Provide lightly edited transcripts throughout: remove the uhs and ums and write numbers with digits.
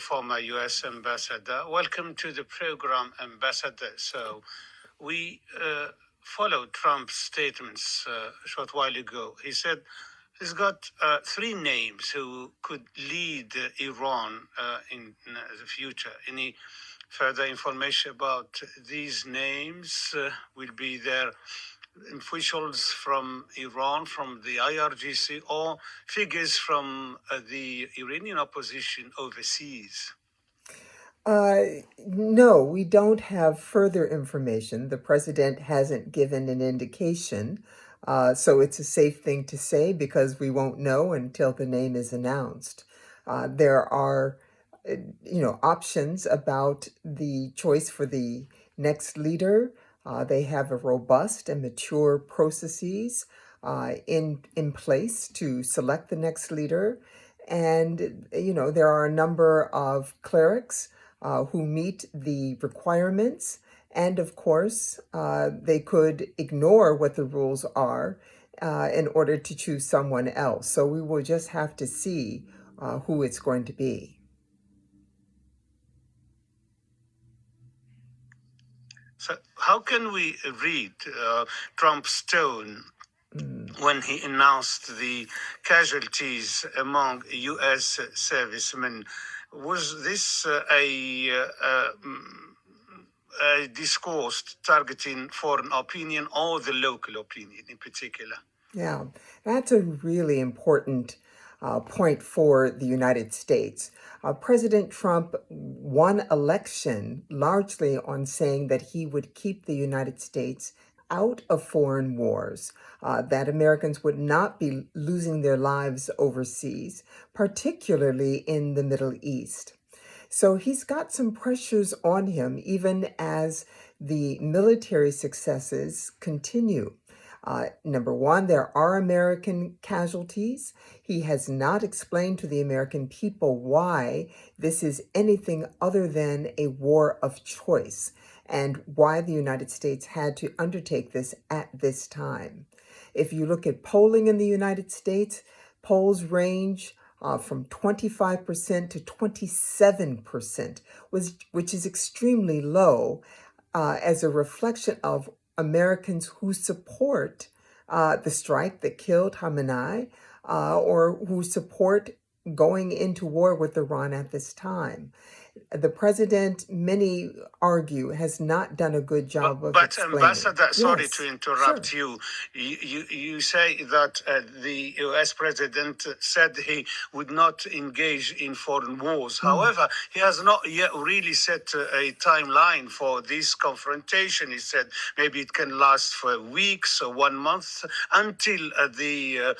former U.S. ambassador. Welcome to the program, Ambassador. So we followed Trump's statements a short while ago. He said he's got three names who could lead Iran in the future. Any further information about these names will be there officials from Iran, from the IRGC, or figures from the Iranian opposition overseas? No, we don't have further information. The president hasn't given an indication. So it's a safe thing to say because we won't know until the name is announced. There are, options about the choice for the next leader. They have a robust and mature processes in place to select the next leader. And, there are a number of clerics who meet the requirements. And of course, they could ignore what the rules are in order to choose someone else. So we will just have to see who it's going to be. So how can we read Trump's tone when he announced the casualties among U.S. servicemen? Was this a discourse targeting foreign opinion or the local opinion in particular? Yeah, that's a really important point for the United States. President Trump won election largely on saying that he would keep the United States out of foreign wars, that Americans would not be losing their lives overseas, particularly in the Middle East. So he's got some pressures on him, even as the military successes continue. Number one, there are American casualties. He has not explained to the American people why this is anything other than a war of choice and why the United States had to undertake this at this time. If you look at polling in the United States, polls range from 25% to 27%, which is extremely low as a reflection of Americans who support the strike that killed Khamenei or who support going into war with Iran at this time. The president, many argue, has not done a good job of explaining. Ambassador, sorry Yes, to interrupt sure. You say that the U.S. president said he would not engage in foreign wars. However, he has not yet really set a timeline for this confrontation. He said maybe it can last for weeks or 1 month until the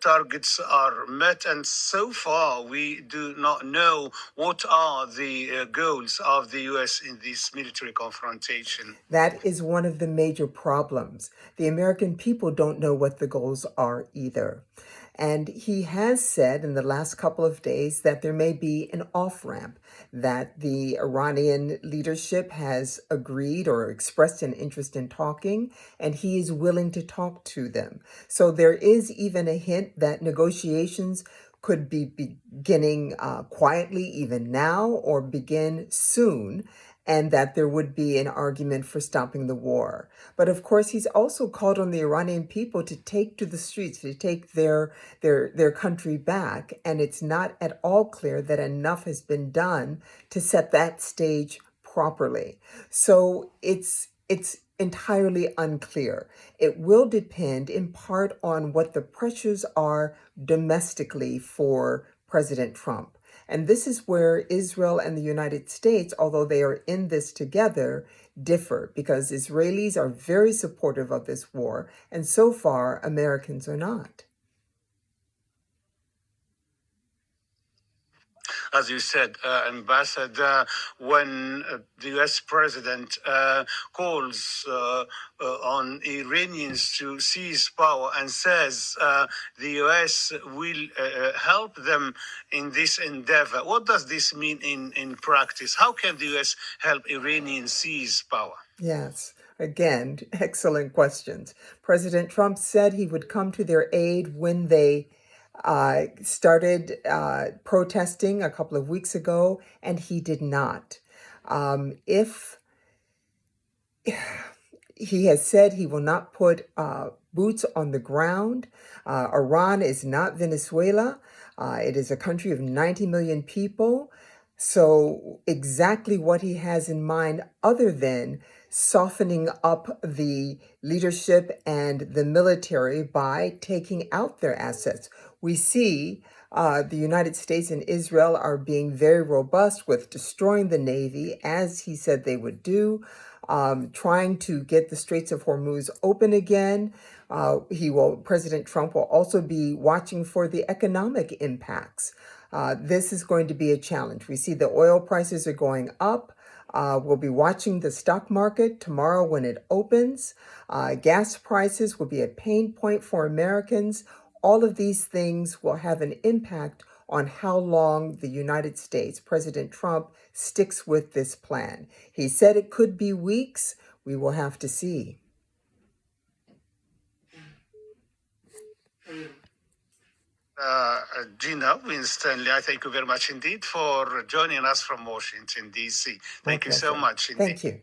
targets are met. And so far, we do not know what are the goals of the U.S. in this military confrontation. That is one of the major problems. The American people don't know what the goals are either. And he has said in the last couple of days that there may be an off-ramp, that the Iranian leadership has agreed or expressed an interest in talking, and he is willing to talk to them. So there is even a hint that negotiations could be beginning quietly even now or begin soon, and that there would be an argument for stopping the war. But of course, he's also called on the Iranian people to take to the streets, to take their country back. And it's not at all clear that enough has been done to set that stage properly. So it's entirely unclear. It will depend in part on what the pressures are domestically for President Trump. And this is where Israel and the United States, although they are in this together, differ, because Israelis are very supportive of this war, and so far Americans are not. As you said, Ambassador, when the U.S. president calls on Iranians to seize power and says the U.S. will help them in this endeavor, what does this mean in practice? How can the U.S. help Iranians seize power? Yes. Again, excellent questions. President Trump said he would come to their aid when they started protesting a couple of weeks ago, and he did not. If he has said he will not put boots on the ground. Iran is not Venezuela. It is a country of 90 million people. So, exactly what he has in mind, other than softening up the leadership and the military by taking out their assets. We see the United States and Israel are being very robust with destroying the Navy, as he said they would do, trying to get the Straits of Hormuz open again. President Trump will also be watching for the economic impacts. This is going to be a challenge. We see the oil prices are going up. We'll be watching the stock market tomorrow when it opens. Gas prices will be a pain point for Americans. All of these things will have an impact on how long the United States, President Trump, sticks with this plan. He said it could be weeks. We will have to see. Gina Winstanley, I thank you very much indeed for joining us from Washington, D.C. My Thank you so pleasure. much indeed. Thank you.